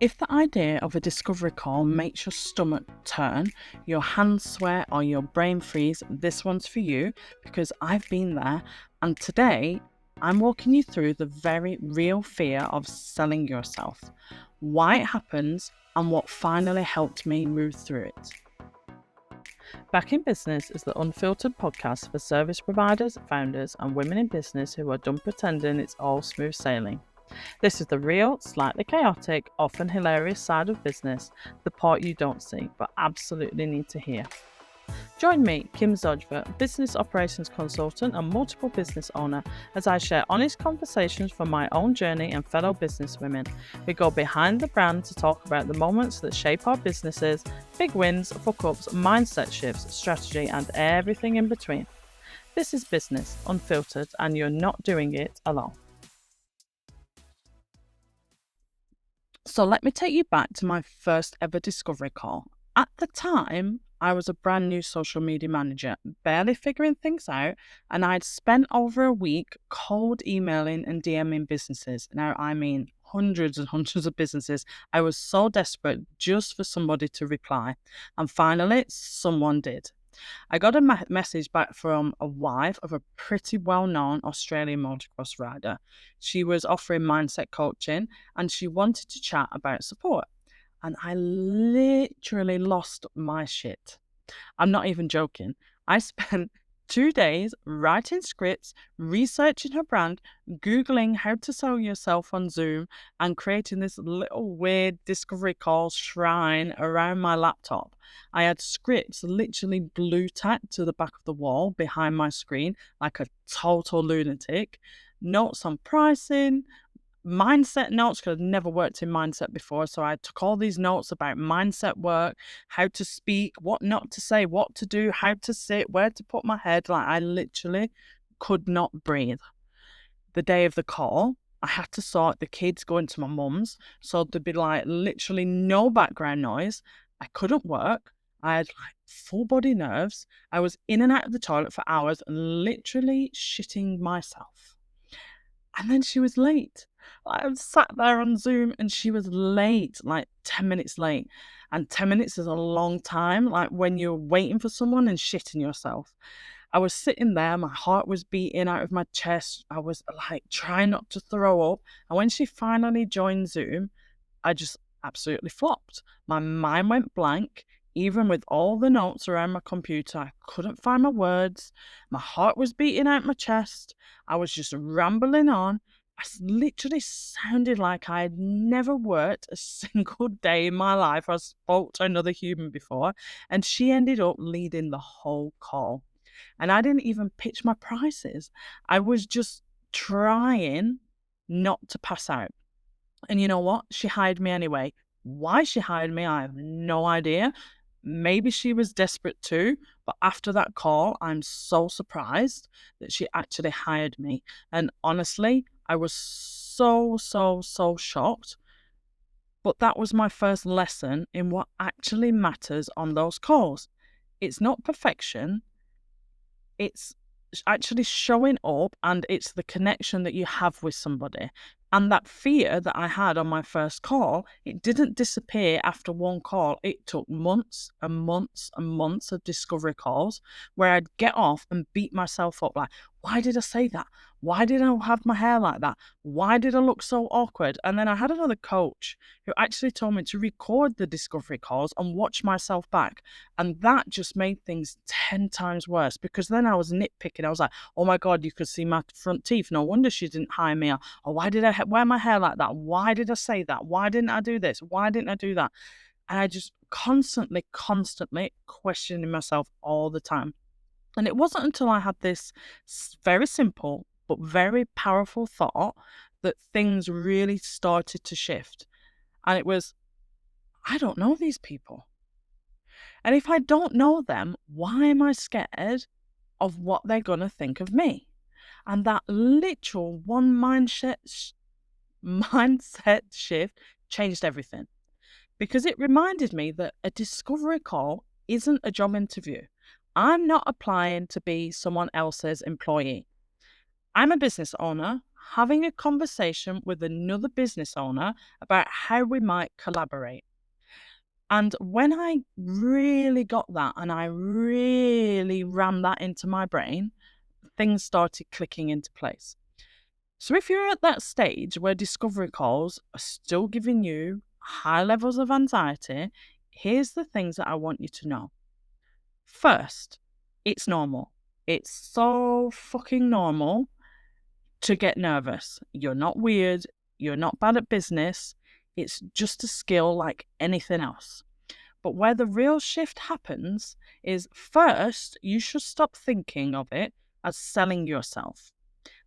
If the idea of a discovery call makes your stomach turn, your hands sweat, or your brain freeze, this one's for you because I've been there. And today, I'm walking you through the very real fear of selling yourself, why it happens, and what finally helped me move through it. Back in Business is the unfiltered podcast for service providers, founders, and women in business who are done pretending it's all smooth sailing. This is the real, slightly chaotic, often hilarious side of business, the part you don't see, but absolutely need to hear. Join me, Kim Zodjva, business operations consultant and multiple business owner, as I share honest conversations from my own journey and fellow businesswomen. We go behind the brand to talk about the moments that shape our businesses, big wins, fuck-ups, mindset shifts, strategy, and everything in between. This is Business, Unfiltered, and you're not doing it alone. So let me take you back to my first ever discovery call. At the time, I was a brand new social media manager, barely figuring things out, and I'd spent over a week cold emailing and DMing businesses. Now, I mean hundreds and hundreds of businesses. I was so desperate just for somebody to reply. And finally, someone did. I got a message back from a wife of a pretty well-known Australian motocross rider. She was offering mindset coaching and she wanted to chat about support. And I literally lost my shit. I'm not even joking. I spent 2 days writing scripts, researching her brand, Googling how to sell yourself on Zoom, and creating this little weird discovery call shrine around my laptop. I had scripts literally blue-tacked to the back of the wall behind my screen like a total lunatic, notes on pricing, mindset notes, because I'd never worked in mindset before. So I took all these notes about mindset work, how to speak, what not to say, what to do, how to sit, where to put my head. Like, I literally could not breathe. The day of the call, I had to sort the kids going to my mum's. So there'd be like literally no background noise. I couldn't work. I had like full body nerves. I was in and out of the toilet for hours and literally shitting myself. And then she was late. I was sat there on Zoom and she was late, like 10 minutes late. And 10 minutes is a long time, like when you're waiting for someone and shitting yourself. I was sitting there, my heart was beating out of my chest. I was like trying not to throw up. And when she finally joined Zoom, I just absolutely flopped. My mind went blank. Even with all the notes around my computer, I couldn't find my words. My heart was beating out my chest. I was just rambling on. I literally sounded like I had never worked a single day in my life or spoke to another human before. And she ended up leading the whole call. And I didn't even pitch my prices. I was just trying not to pass out. And you know what? She hired me anyway. Why she hired me, I have no idea. Maybe she was desperate too, but after that call, I'm so surprised that she actually hired me. And honestly, I was so shocked. But that was my first lesson in what actually matters on those calls. It's not perfection. It's actually showing up, and it's the connection that you have with somebody. And that fear that I had on my first call, it didn't disappear after one call. It took months and months and months of discovery calls where I'd get off and beat myself up like, why did I say that? Why did I have my hair like that? Why did I look so awkward? And then I had another coach who actually told me to record the discovery calls and watch myself back. And that just made things 10 times worse, because then I was nitpicking. I was like, oh my God, you could see my front teeth. No wonder she didn't hire me. Or why did I wear my hair like that? Why did I say that? Why didn't I do this? Why didn't I do that? And I just constantly questioning myself all the time. And it wasn't until I had this very simple but very powerful thought that things really started to shift. And it was, I don't know these people. And if I don't know them, why am I scared of what they're going to think of me? And that literal one mindset shift changed everything, because it reminded me that a discovery call isn't a job interview. I'm not applying to be someone else's employee. I'm a business owner. having a conversation with another business owner about how we might collaborate. And when I really got that and I really rammed that into my brain, things started clicking into place. So if you're at that stage where discovery calls are still giving you high levels of anxiety, here's the things that I want you to know. First, it's normal. It's so fucking normal to get nervous. You're not weird. You're not bad at business. It's just a skill like anything else. But where the real shift happens is first, you should stop thinking of it as selling yourself.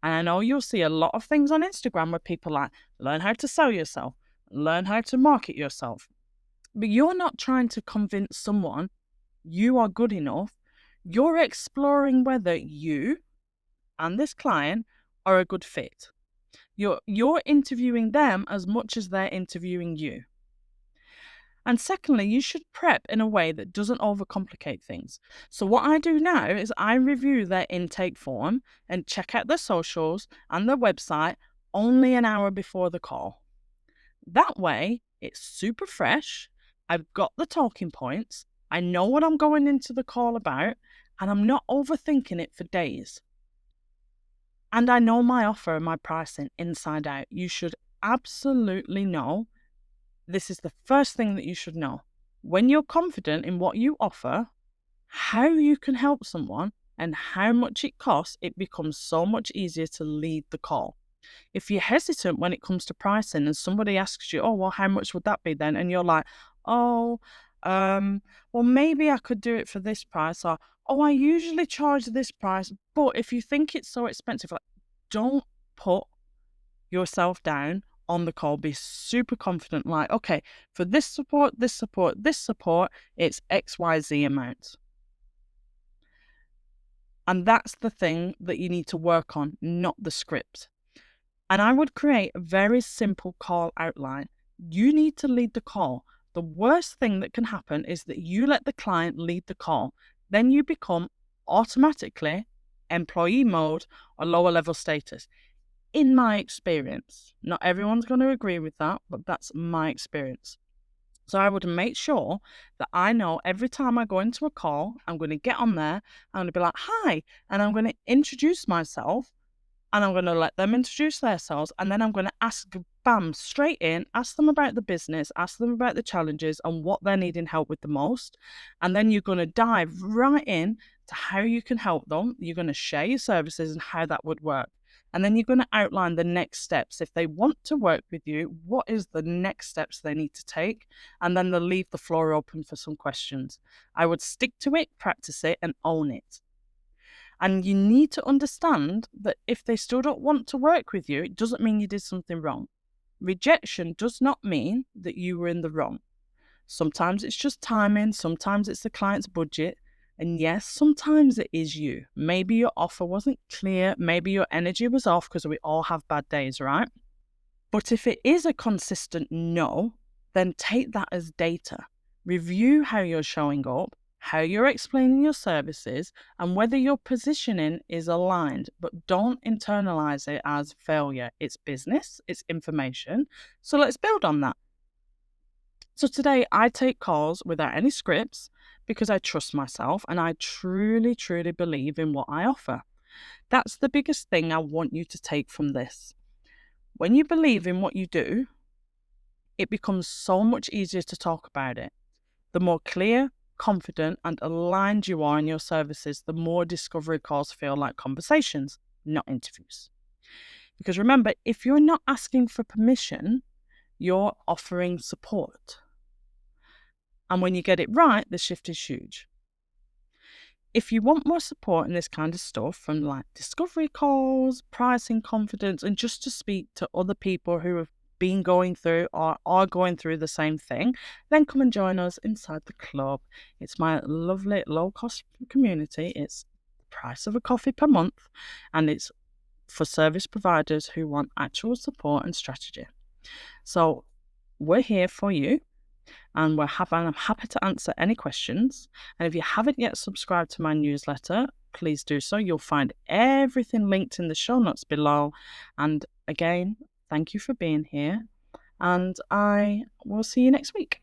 And I know you'll see a lot of things on Instagram where people are like, learn how to sell yourself, learn how to market yourself. But you're not trying to convince someone you are good enough. You're exploring whether you and this client are a good fit. You're interviewing them as much as they're interviewing you. And secondly, you should prep in a way that doesn't overcomplicate things. So what I do now is I review their intake form and check out their socials and their website only an hour before the call. That way, it's super fresh. I've got the talking points. I know what I'm going into the call about, and I'm not overthinking it for days. And I know my offer and my pricing inside out. You should absolutely know. This is the first thing that you should know. When you're confident in what you offer, how you can help someone, and how much it costs, it becomes so much easier to lead the call. If you're hesitant when it comes to pricing and somebody asks you, oh, well, how much would that be then? And you're like, oh, well, maybe I could do it for this price. Or, oh, I usually charge this price. But if you think it's so expensive, like, don't put yourself down on the call. Be super confident, like, okay, for this support, this support, this support, it's XYZ amount. And that's the thing that you need to work on, not the script. And I would create a very simple call outline. You need to lead the call. The worst thing that can happen is that you let the client lead the call. Then you become automatically employee mode or lower level status. In my experience, not everyone's going to agree with that, but that's my experience. So I would make sure that I know every time I go into a call, I'm going to get on there, I'm going to be like, hi, and I'm going to introduce myself, and I'm going to let them introduce themselves, and then I'm going to ask, bam, straight in, ask them about the business, ask them about the challenges and what they're needing help with the most. And then you're going to dive right in to how you can help them. You're going to share your services and how that would work. And then you're going to outline the next steps. If they want to work with you, what is the next steps they need to take? And then they'll leave the floor open for some questions. I would stick to it, practice it, and own it. And you need to understand that if they still don't want to work with you, it doesn't mean you did something wrong. Rejection does not mean that you were in the wrong. Sometimes it's just timing, sometimes it's the client's budget, and yes, sometimes it is you. Maybe your offer wasn't clear, maybe your energy was off, because we all have bad days, right? But if it is a consistent no, then take that as data. Review how you're showing up, how you're explaining your services, and whether your positioning is aligned, but don't internalize it as failure. It's business, it's information. So let's build on that. So today I take calls without any scripts because I trust myself and I truly, truly believe in what I offer. That's the biggest thing I want you to take from this. When you believe in what you do, it becomes so much easier to talk about it. The more clear, confident, and aligned you are in your services, the more discovery calls feel like conversations, not interviews. Because remember, if you're not asking for permission, you're offering support. And when you get it right, the shift is huge. If you want more support in this kind of stuff, from like discovery calls, pricing confidence, and just to speak to other people who have been going through or are going through the same thing, then come and join us inside the club. It's my lovely low-cost community. It's the price of a coffee per month, and it's for service providers who want actual support and strategy. So we're here for you. and I'm happy to answer any questions. And if you haven't yet subscribed to my newsletter, please do so. You'll find everything linked in the show notes below. And again, thank you for being here, and I will see you next week.